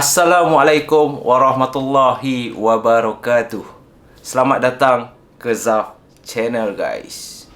Assalamualaikum warahmatullahi wabarakatuh. Selamat datang ke Zaf Channel, guys.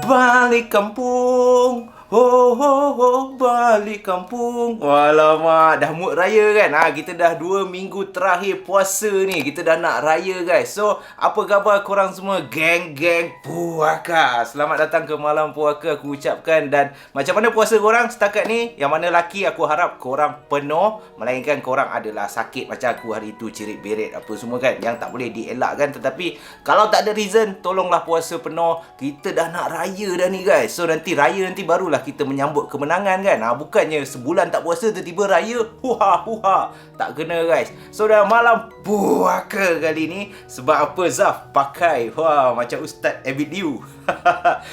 Balik kampung, ho ho ho, balik kampung. Alamak, dah mood raya kan? Kita dah 2 minggu terakhir puasa ni. Kita dah nak raya, guys. So, apa khabar korang semua? Geng-geng puaka. Selamat datang ke malam puaka, aku ucapkan. Dan macam mana puasa korang setakat ni? Yang mana laki, aku harap korang penuh. Melainkan korang adalah sakit macam aku hari tu, cirit beret apa semua kan, yang tak boleh dielakkan. Tetapi kalau tak ada reason, tolonglah puasa penuh. Kita dah nak raya dah ni, guys. So nanti raya nanti barulah kita menyambut kemenangan kan. Bukannya sebulan tak puasa tiba-tiba raya. Huha. Tak kena, guys. So dah malam puaka kali ni. Sebab apa Zaf pakai macam Ustaz Abid Liu.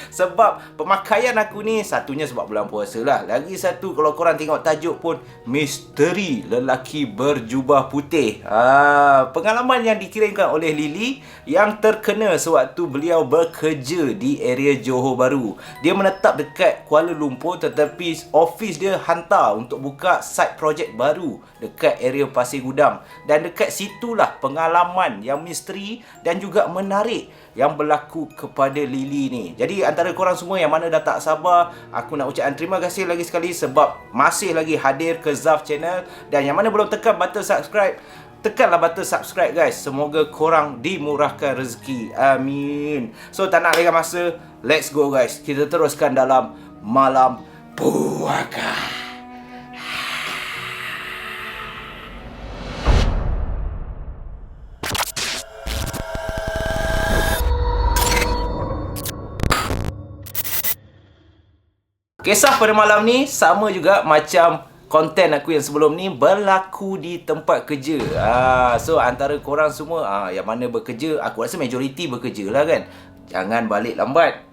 Sebab pemakaian aku ni, satunya sebab bulan puasa lah. Lagi satu, kalau korang tengok tajuk pun, misteri lelaki berjubah putih. Pengalaman yang dikirimkan oleh Lily yang terkena sewaktu beliau bekerja di area Johor Bahru. Dia menetap dekat Kuala Lumpur, tetapi office dia hantar untuk buka site projek baru dekat area Pasir Gudang. Dan dekat situlah pengalaman yang misteri dan juga menarik yang berlaku kepada Lily ni. Jadi antara korang semua yang mana dah tak sabar, aku nak ucapkan terima kasih lagi sekali sebab masih lagi hadir ke Zaf Channel. Dan yang mana belum tekan button subscribe, tekanlah button subscribe, guys. Semoga korang dimurahkan rezeki. Amin. So tak nak lagi masa, let's go, guys. Kita teruskan dalam malam puaka. Kisah pada malam ni sama juga macam konten aku yang sebelum ni, berlaku di tempat kerja. So antara korang semua yang mana bekerja, aku rasa majoriti bekerja lah kan. Jangan balik lambat.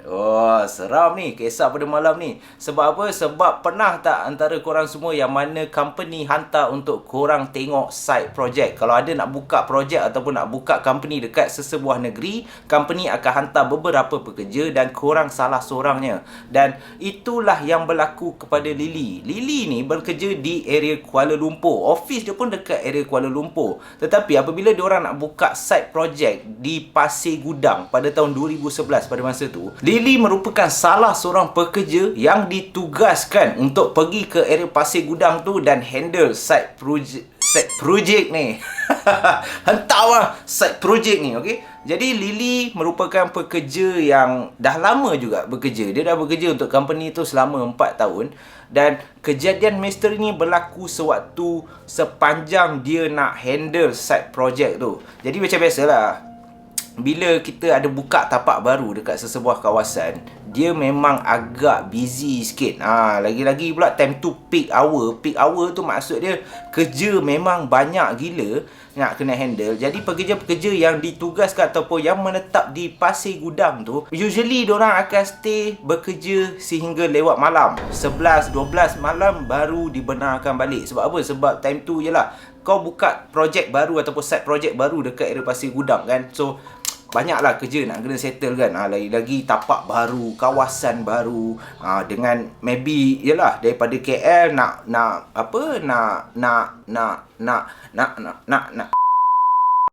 Seram ni kisah pada malam ni. Sebab apa? Sebab pernah tak antara korang semua yang mana company hantar untuk korang tengok site projek? Kalau ada nak buka projek ataupun nak buka company dekat sesebuah negeri, company akan hantar beberapa pekerja dan korang salah seorangnya. Dan itulah yang berlaku kepada Lily. Lily ni bekerja di area Kuala Lumpur. Office dia pun dekat area Kuala Lumpur. Tetapi apabila diorang nak buka site projek di Pasir Gudang pada tahun 2011, pada masa tu, Lily merupakan salah seorang pekerja yang ditugaskan untuk pergi ke area Pasir Gudang tu dan handle site projek ni. Hentaklah site projek ni, okey? Jadi Lily merupakan pekerja yang dah lama juga bekerja. Dia dah bekerja untuk company tu selama 4 tahun. Dan kejadian misteri ni berlaku sewaktu sepanjang dia nak handle site projek tu. Jadi macam biasalah, bila kita ada buka tapak baru dekat sesebuah kawasan, dia memang agak busy sikit. Lagi-lagi pula time tu peak hour. Peak hour tu maksud dia kerja memang banyak gila nak kena handle. Jadi pekerja-pekerja yang ditugaskan ataupun yang menetap di Pasir Gudang tu, usually diorang akan stay bekerja sehingga lewat malam, 11, 12 malam baru dibenarkan balik. Sebab apa? Sebab time tu jelah kau buka projek baru ataupun site projek baru dekat area Pasir Gudang kan. So banyaklah kerja nak kena settle kan. Lagi-lagi tapak baru, kawasan baru, dengan maybe yalah daripada KL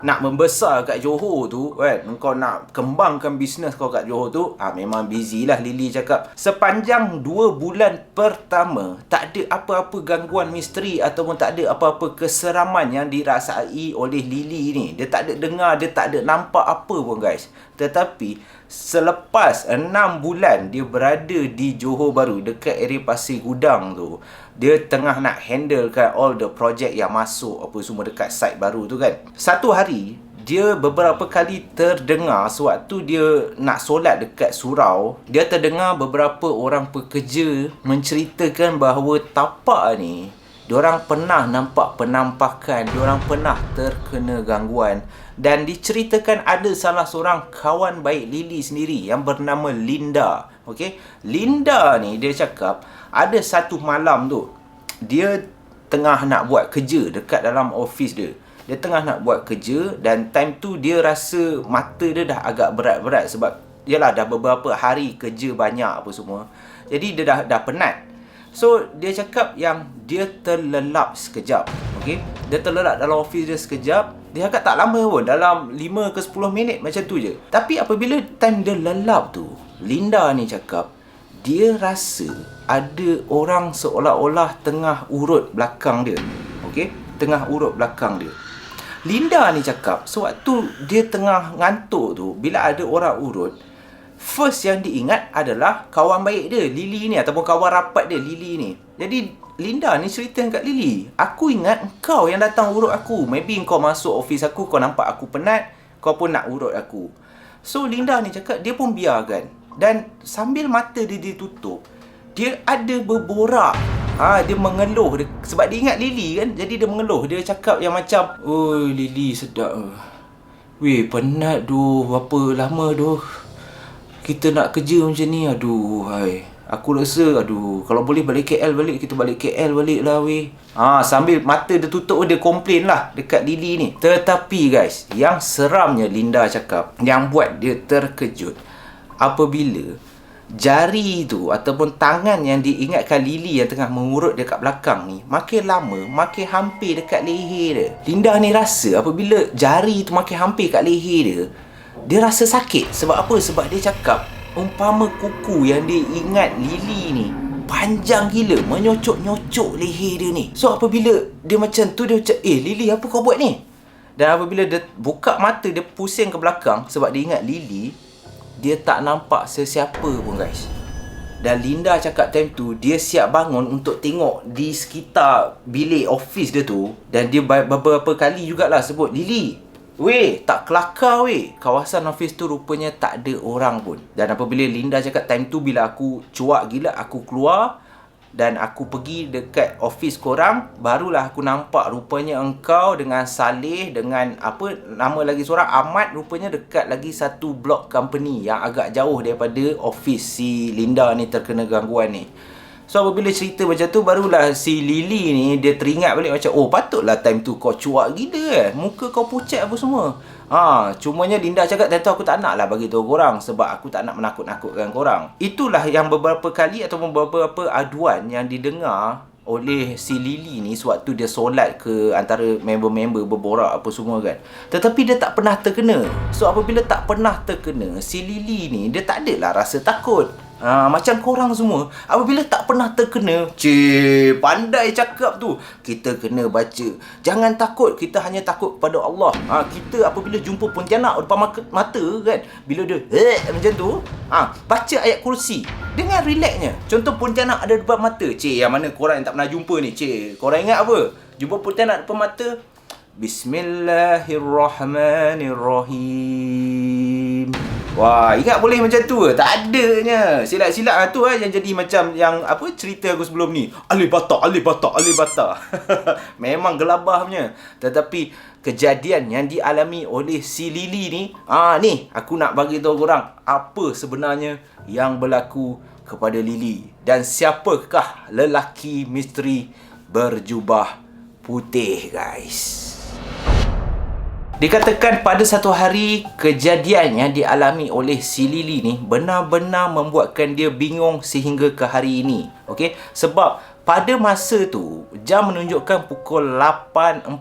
nak membesar kat Johor tu kan, kau nak kembangkan bisnes kau kat Johor tu, memang busy lah. Lily cakap sepanjang 2 bulan pertama tak ada apa-apa gangguan misteri ataupun tak ada apa-apa keseraman yang dirasai oleh Lily ni. Dia tak ada dengar, dia tak ada nampak apa pun, guys. Tetapi selepas 6 bulan dia berada di Johor Bahru dekat area Pasir Gudang tu, dia tengah nak handlekan all the project yang masuk apa semua dekat site baru tu kan. Satu hari dia beberapa kali terdengar sewaktu dia nak solat dekat surau, dia terdengar beberapa orang pekerja menceritakan bahawa tapak ni diorang pernah nampak penampakan, diorang pernah terkena gangguan. Dan diceritakan ada salah seorang kawan baik Lily sendiri yang bernama Linda. Okey, Linda ni dia cakap ada satu malam tu dia tengah nak buat kerja dekat dalam office dia. Dia tengah nak buat kerja dan time tu dia rasa mata dia dah agak berat-berat sebab yalah dah beberapa hari kerja banyak apa semua. Jadi dia dah penat. So dia cakap yang dia terlelap sekejap. Okey, dia terlelap dalam office dia sekejap. Dia cakap tak lama pun, dalam 5 ke 10 minit macam tu je. Tapi apabila time dia lelap tu, Linda ni cakap dia rasa ada orang seolah-olah tengah urut belakang dia. Okey, tengah urut belakang dia. Linda ni cakap sewaktu dia tengah ngantuk tu, bila ada orang urut, first yang diingat adalah kawan baik dia, Lily ni, ataupun kawan rapat dia, Lily ni. Jadi Linda ni cerita kat Lily, aku ingat kau yang datang urut aku. Maybe kau masuk office aku, kau nampak aku penat, kau pun nak urut aku. So Linda ni cakap dia pun biarkan. Dan sambil mata dia ditutup, dia ada berborak. Dia mengeluh dia, sebab dia ingat Lily kan. Jadi dia mengeluh. Dia cakap yang macam, "Oi Lily, sedap. Weh, penat doh. Berapa lama doh kita nak kerja macam ni. Aduh, hai. Aku rasa, kalau boleh balik KL balik, kita balik KL balik lah weh." Sambil mata dia tutup, dia komplain lah dekat Lily ni. Tetapi guys, yang seramnya Linda cakap, yang buat dia terkejut, apabila jari tu ataupun tangan yang diingatkan Lily yang tengah mengurut dekat belakang ni, makin lama makin hampir dekat leher dia. Linda ni rasa apabila jari tu makin hampir kat leher dia rasa sakit. Sebab apa? Sebab dia cakap umpama kuku yang dia ingat Lily ni panjang gila, menyocok-nyocok leher dia ni. So apabila dia macam tu, dia macam, Lily, apa kau buat ni? Dan apabila dia buka mata, dia pusing ke belakang sebab dia ingat Lily, dia tak nampak sesiapa pun guys. Dan Linda cakap time tu dia siap bangun untuk tengok di sekitar bilik office dia tu. Dan dia beberapa kali jugalah sebut, "Lily, weh, tak kelakar weh. Kawasan office tu rupanya tak ada orang pun." Dan apabila Linda cakap time tu, bila aku cuak gila, aku keluar dan aku pergi dekat office korang, barulah aku nampak rupanya engkau dengan Saleh, dengan apa nama lagi seorang, Ahmad, rupanya dekat lagi satu blok company yang agak jauh daripada office si Linda ni terkena gangguan ni. So apabila cerita macam tu, barulah si Lily ni dia teringat balik macam, patutlah time tu kau cuak gila muka kau pucat apa semua. Cumanya Linda cakap time tu aku tak nak lah bagi tahu korang sebab aku tak nak menakut-nakutkan korang. Itulah yang beberapa kali ataupun beberapa aduan yang didengar oleh si Lily ni sewaktu dia solat ke antara member-member berborak apa semua kan. Tetapi dia tak pernah terkena. So apabila tak pernah terkena, si Lily ni dia tak adalah rasa takut. Macam korang semua, apabila tak pernah terkena, pandai cakap tu. Kita kena baca, jangan takut, kita hanya takut kepada Allah. Kita apabila jumpa pontianak depan mata kan, bila dia macam tu, baca ayat kursi dengan relaxnya. Contoh pontianak ada depan mata, yang mana korang yang tak pernah jumpa ni, korang ingat apa? Jumpa pontianak depan mata, Bismillahirrahmanirrahim. Wah, ingat boleh macam tu ke? Tak adanya. Silat-silat tu yang jadi macam yang apa cerita aku sebelum ni. Alif Bata. Memang gelabah punya. Tetapi kejadian yang dialami oleh si Lily ni, ni aku nak bagi tahu korang apa sebenarnya yang berlaku kepada Lily dan siapakah lelaki misteri berjubah putih, guys. Dikatakan pada satu hari, kejadian yang dialami oleh si Lily ni benar-benar membuatkan dia bingung sehingga ke hari ini. Okey, sebab pada masa tu jam menunjukkan pukul 8.40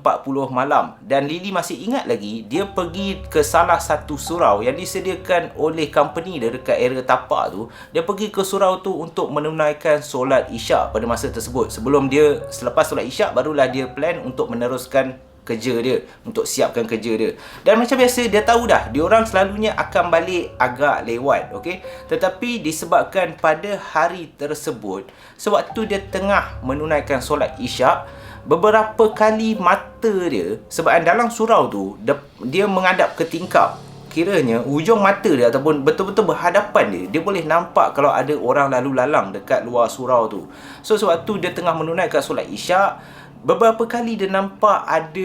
malam dan Lily masih ingat lagi dia pergi ke salah satu surau yang disediakan oleh company dia dekat area tapak tu. Dia pergi ke surau tu untuk menunaikan solat Isyak pada masa tersebut. Selepas solat Isyak barulah dia plan untuk meneruskan kerja dia, untuk siapkan kerja dia. Dan macam biasa dia tahu dah, diorang selalunya akan balik agak lewat, okey. Tetapi disebabkan pada hari tersebut, sewaktu dia tengah menunaikan solat Isyak, beberapa kali mata dia, sebab dalam surau tu dia menghadap ke tingkap, kiranya hujung mata dia ataupun betul-betul berhadapan dia boleh nampak kalau ada orang lalu lalang dekat luar surau tu. So sewaktu dia tengah menunaikan solat Isyak, beberapa kali dia nampak ada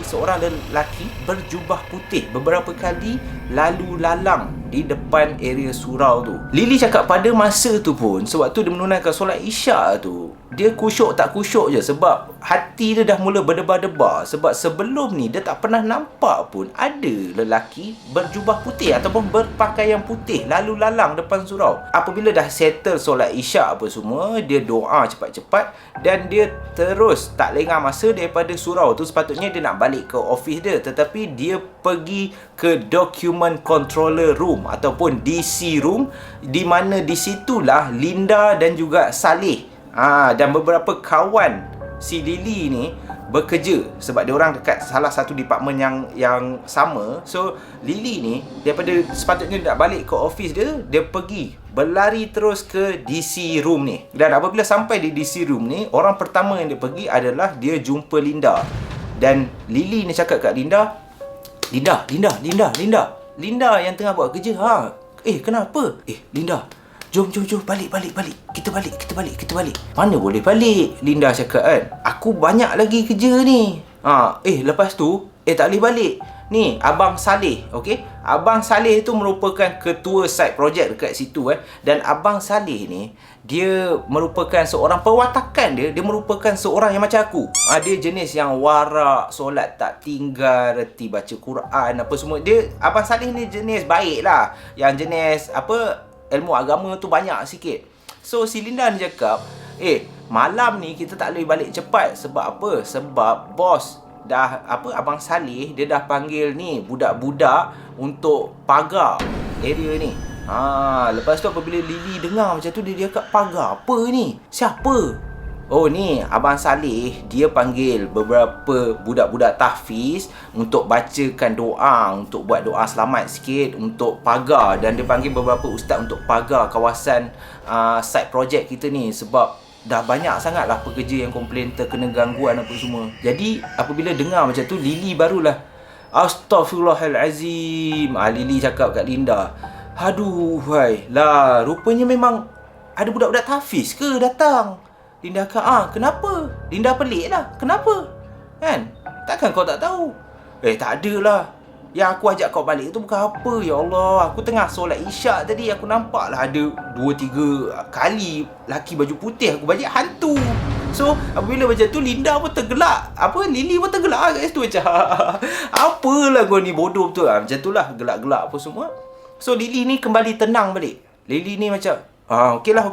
seorang lelaki berjubah putih beberapa kali lalu lalang di depan area surau tu. Lily cakap pada masa tu pun, sewaktu dia menunaikan solat Isyak tu, dia kusyuk tak kusyuk je sebab hati dia dah mula berdebar-debar. Sebab sebelum ni dia tak pernah nampak pun ada lelaki berjubah putih ataupun berpakaian putih lalu lalang depan surau. Apabila dah settle solat Isyak apa semua, dia doa cepat-cepat dan dia terus tak lengah masa daripada surau tu. Sepatutnya dia nak balik ke office dia, tetapi dia pergi ke document controller room ataupun DC room, di mana di situlah Linda dan juga Saleh dan beberapa kawan si Lily ni bekerja, sebab dia orang dekat salah satu department yang sama. So Lily ni daripada sepatutnya nak balik ke office dia, dia pergi berlari terus ke DC room ni. Dan apabila sampai di DC room ni, orang pertama yang dia pergi adalah dia jumpa Linda. Dan Lily ni cakap kat Linda, Linda yang tengah buat kerja. Kenapa? Linda, jom balik. Kita balik. Mana boleh balik? Linda cakap kan, aku banyak lagi kerja ni. Lepas tu tak boleh balik. Ni Abang Saleh, okey? Abang Saleh tu merupakan ketua site project dekat situ Dan Abang Saleh ni, dia merupakan seorang perwatakan dia merupakan seorang yang macam aku. Dia jenis yang warak, solat tak tinggal, reti baca Quran apa semua. Abang Saleh ni jenis baik lah. Yang jenis ilmu agama tu banyak sikit. So si Linda ni cakap, malam ni kita tak boleh balik cepat. Sebab apa? Sebab bos dah Abang Saleh dia dah panggil ni budak-budak untuk pagar area ni. Lepas tu apabila Lily dengar macam tu, dia cakap, pagar apa ni? Siapa? Ni Abang Saleh dia panggil beberapa budak-budak tahfiz untuk bacakan doa, untuk buat doa selamat sikit untuk pagar. Dan dia panggil beberapa ustaz untuk pagar kawasan site project kita ni. Sebab dah banyak sangat lah pekerja yang komplain terkena gangguan apa semua. Jadi apabila dengar macam tu, Lily barulah, Astaghfirullahalazim. Lily cakap kat Linda, aduh lah, rupanya memang ada budak-budak tahfiz ke datang. Linda kata, kenapa? Linda pelik lah, kenapa? Kan? Takkan kau tak tahu? Tak adalah. Yang aku ajak kau balik tu bukan apa. Ya Allah, aku tengah solat Isyak tadi, aku nampak lah ada 2-3 kali laki baju putih aku bajak hantu. So apabila macam tu, Linda pun tergelak. Lily pun tergelak kat situ macam apalah kau ni, bodoh betul lah. Macam tu lah, gelak-gelak apa semua. So Lily ni kembali tenang balik. Lily ni macam okey lah.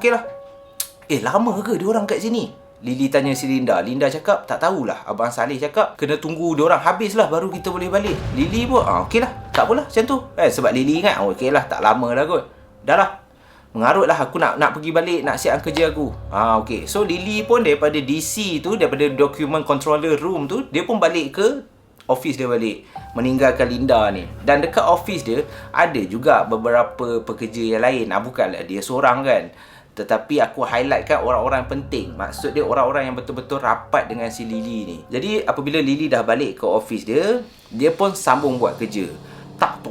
Lama ke diorang kat sini? Lily tanya si Linda. Linda cakap, tak tahulah. Abang Saleh cakap, kena tunggu diorang habis lah baru kita boleh balik. Lily pun, okey lah, tak apalah macam tu. Sebab Lily ingat, okey lah, tak lama lah kot. Dah lah, mengarut lah, aku nak pergi balik, nak siapkan kerja aku. Okey. So Lily pun daripada DC tu, daripada document controller room tu, dia pun balik ke office dia balik, meninggalkan Linda ni. Dan dekat office dia, ada juga beberapa pekerja yang lain. Bukanlah dia seorang kan, tetapi aku highlightkan orang-orang penting. Maksud dia orang-orang yang betul-betul rapat dengan si Lily ni. Jadi apabila Lily dah balik ke office dia, dia pun sambung buat kerja. Tak.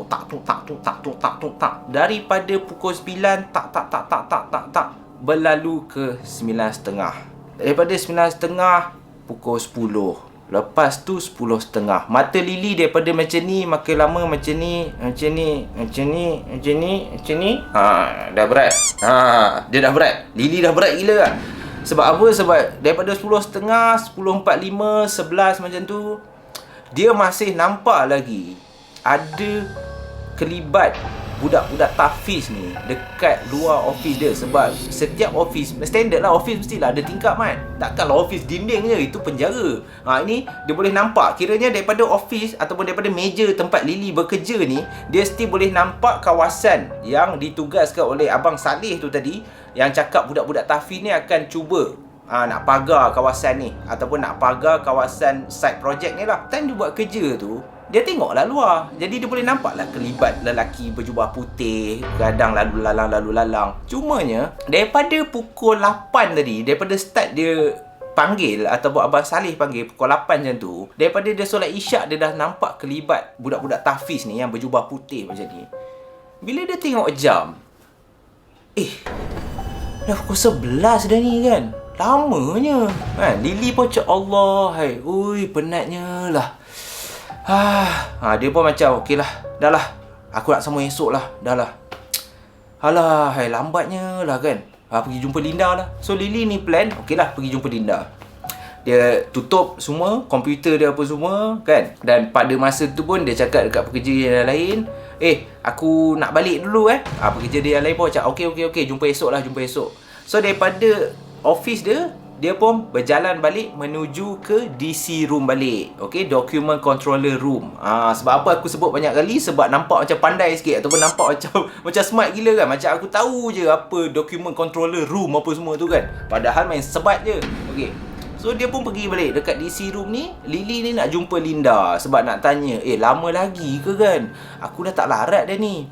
Daripada pukul 9 tak berlalu ke 9.30. Daripada 9.30 pukul 10. Lepas tu 10.30. Mata Lily daripada macam ni, makin lama macam ni. Dah berat. Dia dah berat. Lily dah berat gila kan. Sebab apa? Sebab daripada 10.30, 10.45, 11 macam tu, dia masih nampak lagi ada kelibat budak-budak tahfiz ni dekat luar office dia. Sebab setiap office, standard lah, office mestilah ada tingkap kan. Takkanlah office dinding je, itu penjara. Ini dia boleh nampak. Kiranya daripada office ataupun daripada meja tempat Lily bekerja ni, dia still boleh nampak kawasan yang ditugaskan oleh Abang Saleh tu tadi, yang cakap budak-budak tahfiz ni akan cuba nak pagar kawasan ni, ataupun nak pagar kawasan site project ni lah. Time dia buat kerja tu, dia tengoklah luar. Jadi dia boleh nampaklah kelibat lelaki berjubah putih, kadang lalu lalang. Cumanya daripada pukul 8 tadi, daripada start dia panggil ataupun Abang Saleh panggil pukul 8 macam tu, daripada dia solat Isyak, dia dah nampak kelibat budak-budak tahfiz ni yang berjubah putih macam ni. Bila dia tengok jam, dah pukul 11 dah ni kan. Lamanya kan. Lily pun cakap, Allah, penatnya lah. Dia pun macam, okey lah, dah lah, Aku nak sambung esok lah. Dah lah. Alah, lambatnya lah kan. Pergi jumpa Linda lah. So Lily ni plan, okey lah pergi jumpa Linda. Dia tutup semua, komputer dia apa semua kan. Dan pada masa tu pun dia cakap dekat pekerja yang lain, aku nak balik dulu pekerja dia yang lain pun cakap, okey, jumpa esok lah, jumpa esok. So daripada office dia pun berjalan balik menuju ke DC room balik. Okey, document controller room. Sebab apa aku sebut banyak kali? Sebab nampak macam pandai sikit ataupun nampak macam smart gila kan. Macam aku tahu je apa document controller room apa semua tu kan. Padahal main sebat je. Okey. So dia pun pergi balik dekat DC room ni. Lily ni nak jumpa Linda sebab nak tanya, lama lagi ke kan? Aku dah tak larat dah ni.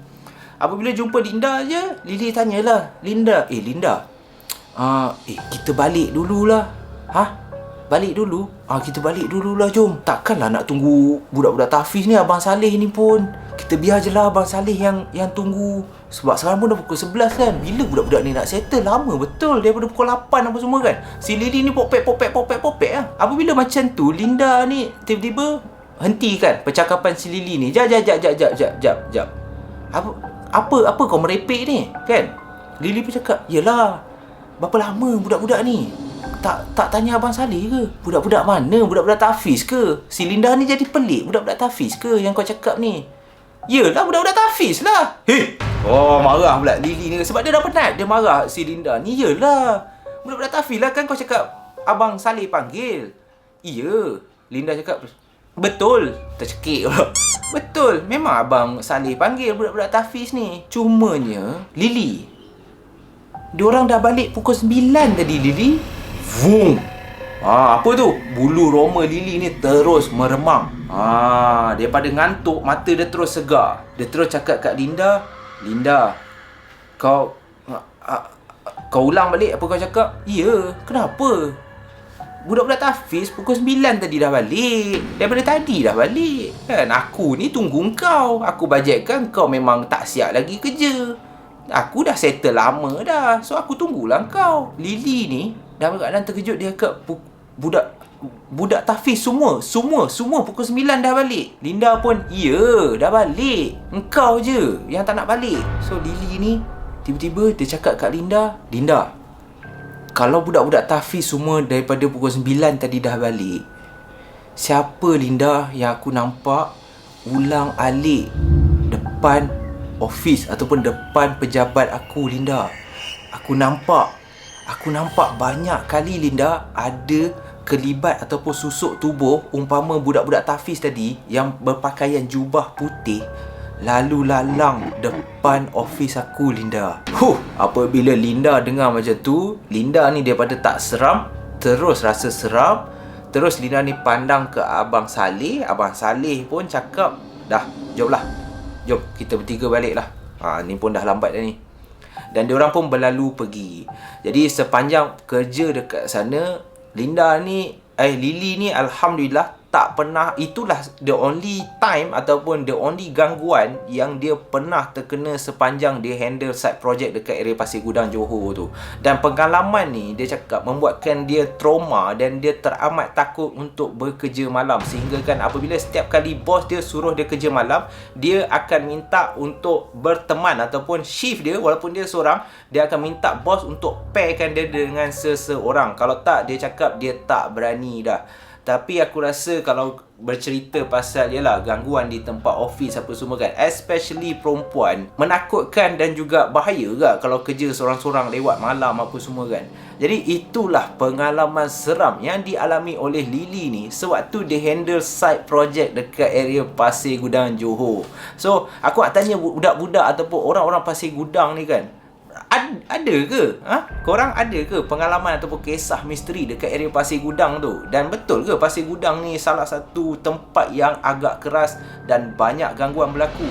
Apabila jumpa Linda je, Lily tanyalah, Linda, kita balik dululah. Balik dulu? Kita balik dululah, jom. Takkanlah nak tunggu budak-budak tahfiz ni, Abang Saleh ni pun. Kita biar je lah Abang Saleh yang tunggu. Sebab sekarang pun dah pukul 11 kan. Bila budak-budak ni nak settle? Lama betul. Daripada pukul 8 apa semua kan. Si Lily ni popek lah. Apabila macam tu, Linda ni tiba-tiba hentikan percakapan si Lily ni. Jap. Apa kau merepek ni? Kan? Lily pun cakap, yelah, berapa lama budak-budak ni? Tak tanya Abang Saleh ke? Budak-budak mana? Budak-budak tahfiz ke? Si Linda ni jadi pelik. Budak-budak tahfiz ke yang kau cakap ni? Yelah, budak-budak tahfiz lah. Marah pula Lily ni. Sebab dia dah penat. Dia marah si Linda ni. Yelah, budak-budak tahfiz lah kan kau cakap Abang Saleh panggil. Ya, Linda cakap, betul. Tercekik pula. Betul, memang Abang Saleh panggil budak-budak tahfiz ni. Cumanya, Lily, diorang dah balik pukul 9 tadi, Lily. Vum. Apa tu? Bulu roma Lily ni terus meremang. Daripada ngantuk, mata dia terus segar. Dia terus cakap kat Linda, kau ulang balik apa kau cakap? Ya, kenapa? Budak-budak tahfiz pukul 9 tadi dah balik. Daripada tadi dah balik. Kan aku ni tunggu kau. Aku bajetkan kau memang tak siap lagi kerja. Aku dah settle lama dah. So aku tunggulah kau. Lily ni dah berkeadaan terkejut. Dia kat budak tahfiz semua pukul 9 dah balik. Linda pun, ya, dah balik. Engkau je yang tak nak balik. So Lily ni tiba-tiba dia cakap kat Linda, kalau budak-budak tahfiz semua daripada pukul 9 tadi dah balik, siapa Linda yang aku nampak ulang alik depan office ataupun depan pejabat aku, Linda? Aku nampak banyak kali, Linda, ada kelibat ataupun susuk tubuh umpama budak-budak tahfiz tadi yang berpakaian jubah putih lalu lalang depan office aku, Linda. Apabila Linda dengar macam tu, Linda ni daripada tak seram terus rasa seram. Terus Linda ni pandang ke Abang Saleh. Abang Saleh pun cakap, dah, jom kita bertiga balik lah. Ni pun dah lambat dah ni. Dan diorang pun berlalu pergi. Jadi sepanjang kerja dekat sana, Lily ni alhamdulillah tak pernah, itulah the only time ataupun the only gangguan yang dia pernah terkena sepanjang dia handle side project dekat area Pasir Gudang, Johor tu. Dan pengalaman ni dia cakap membuatkan dia trauma dan dia teramat takut untuk bekerja malam. Sehingga kan apabila setiap kali bos dia suruh dia kerja malam, dia akan minta untuk berteman ataupun shift dia, walaupun dia seorang, dia akan minta bos untuk pairkan dia dengan seseorang. Kalau tak, dia cakap dia tak berani dah. Tapi aku rasa kalau bercerita pasal gangguan di tempat office apa semua kan, especially perempuan, menakutkan dan juga bahaya ke kalau kerja seorang-seorang lewat malam apa semua kan. Jadi itulah pengalaman seram yang dialami oleh Lily ni sewaktu dia handle side project dekat area Pasir Gudang, Johor. So aku nak tanya budak-budak ataupun orang-orang Pasir Gudang ni kan, ada ke? Korang ada ke pengalaman ataupun kisah misteri dekat area Pasir Gudang tu? Dan betul ke Pasir Gudang ni salah satu tempat yang agak keras dan banyak gangguan berlaku?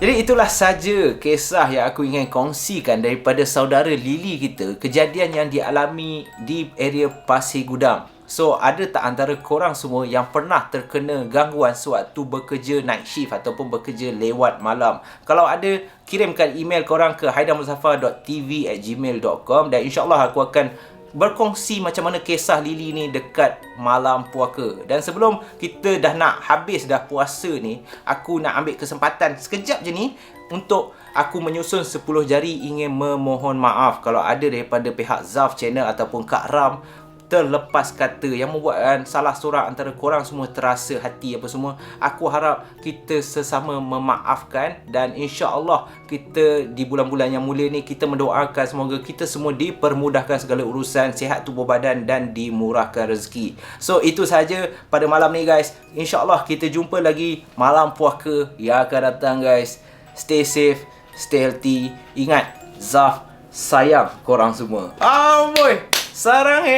Jadi itulah saja kisah yang aku ingin kongsikan daripada saudara Lily kita, kejadian yang dialami di area Pasir Gudang. So, ada tak antara korang semua yang pernah terkena gangguan sewaktu bekerja night shift ataupun bekerja lewat malam? Kalau ada, kirimkan email korang ke haidarmuzaffar.tv@gmail.com dan insyaAllah aku akan berkongsi macam mana kisah Lily ni dekat malam puaka. Dan sebelum kita dah nak habis dah puasa ni, aku nak ambil kesempatan sekejap je ni untuk aku menyusun 10 jari ingin memohon maaf kalau ada daripada pihak Zaf Channel ataupun Kak Ram terlepas kata yang membuatkan salah seorang antara korang semua terasa hati apa semua. Aku harap kita sesama memaafkan, dan insya-Allah kita di bulan-bulan yang mulia ni kita mendoakan semoga kita semua dipermudahkan segala urusan, sihat tubuh badan dan dimurahkan rezeki. So itu saja pada malam ni guys. Insya-Allah kita jumpa lagi malam puaka yang akan datang guys. Stay safe, stay healthy. Ingat, Zaf sayang korang semua. Boy. Sarang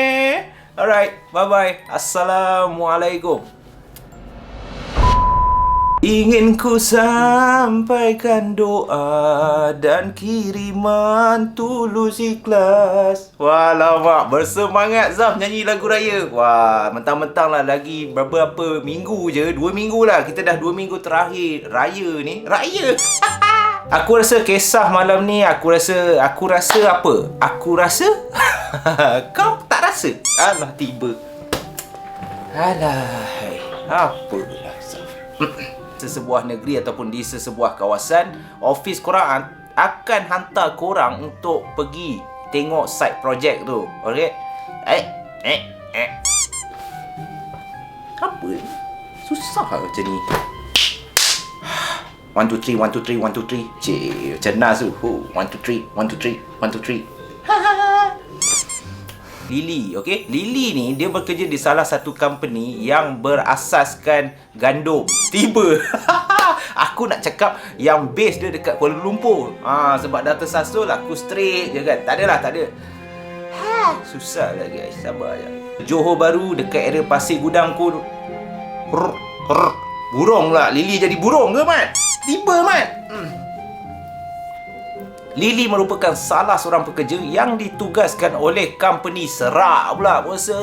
Alright, bye-bye. Assalamualaikum. Ingin ku sampaikan doa dan kiriman tulus ikhlas. Wah, lama bersemangat Zaf nyanyi lagu raya. Wah, mentang-mentang lah lagi beberapa minggu je, 2 minggu lah. Kita dah 2 minggu terakhir raya ni. Raya. Aku rasa kisah malam ni, aku rasa apa? Aku rasa kau tak rasa? Alah, tiba. Alah, apalah Zaf. Sesebuah negeri ataupun di sesebuah kawasan, office korang akan hantar korang untuk pergi tengok site project tu. Okey? Apa ni? Susah macam ni. 1 2 3 1 2 3 1 2 3. Cik, macam Nas tu. 1 2 3 1 2 3 1 2 3. Lily, okey? Lily ni dia bekerja di salah satu company yang berasaskan gandum. Tiba. Aku nak cakap yang base dia dekat Kuala Lumpur. Sebab dah tersasul aku straight je kan. Tak adalah, tak ada. Susah lah guys, sabar je. Johor Bahru dekat area Pasir Gudang pun burung lah. Lily jadi burung ke Mat? Tiba Mat. Lily merupakan salah seorang pekerja yang ditugaskan oleh company serak pula bosa.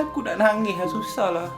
Aku nak nangis lah, susah lah.